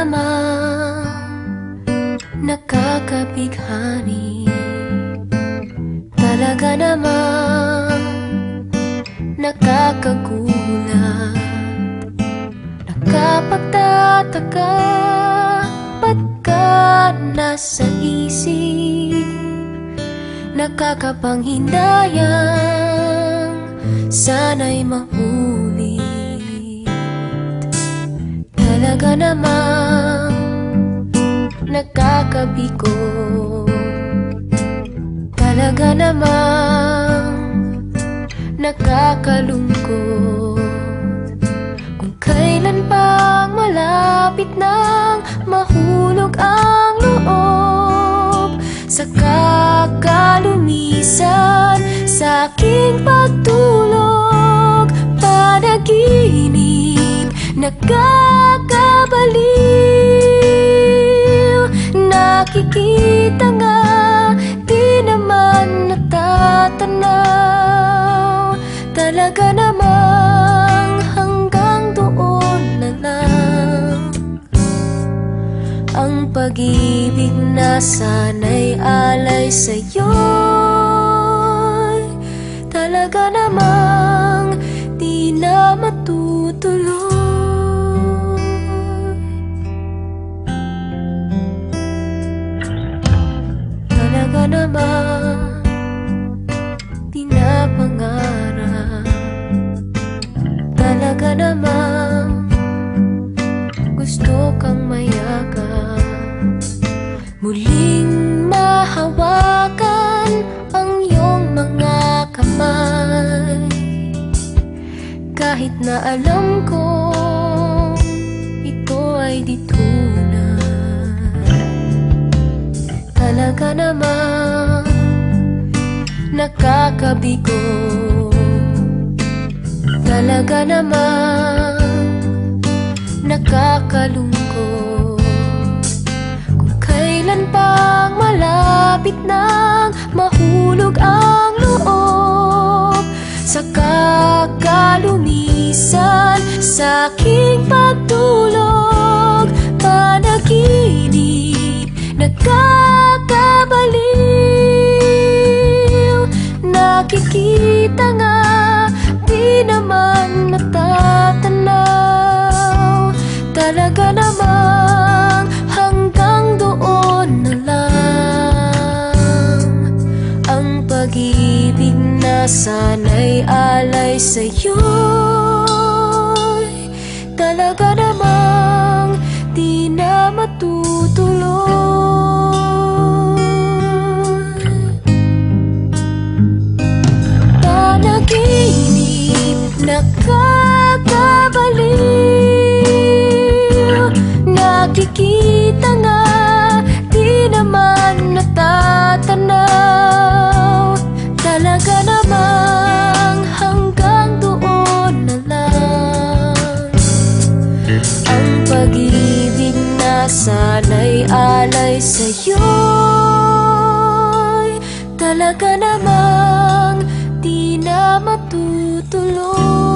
namang nakakabighani, talaga namang nakakagulat, nakapagtataka, ba't ka nasa isip, nakakapanghinayang sana'y maulit. Talaga namang nakakabigo, talaga namang nakakalungkot, kung kailan pang malapit nang mahulog ang loob sa kakalumisan sa aking pagtulog. Panaginip nakakabaliw, nakikita nga di naman natatanaw. Talaga namang hanggang doon na lang ang pag-ibig na sana'y alay sa'yo'y talaga namang di na matutuloy. Talaga namang di na pangarap, talaga namang gusto kang mayakap, muling mahawakan ang iyong mga kamay, kahit na alam ko ito ay di tunay. Talaga namang nakakabigo, talaga namang nakakalungkot, kung kailan pang malapit nang mahulog ang loob sa kakalumisan sa aking pagtulog. Panaginip nakakabaliw, nakikita nga di naman natatanaw. Talaga namang hanggang doon na lang ang pag-ibig na sana'y alay sa'yo'y talaga namang di na matutuloy. Panaginip nakakabaliw, nakikita nga di naman natatanaw. Talaga namang hanggang doon na lang ang pag-ibig na sana'y alay sa'yo'y talaga namang di na matutuloy.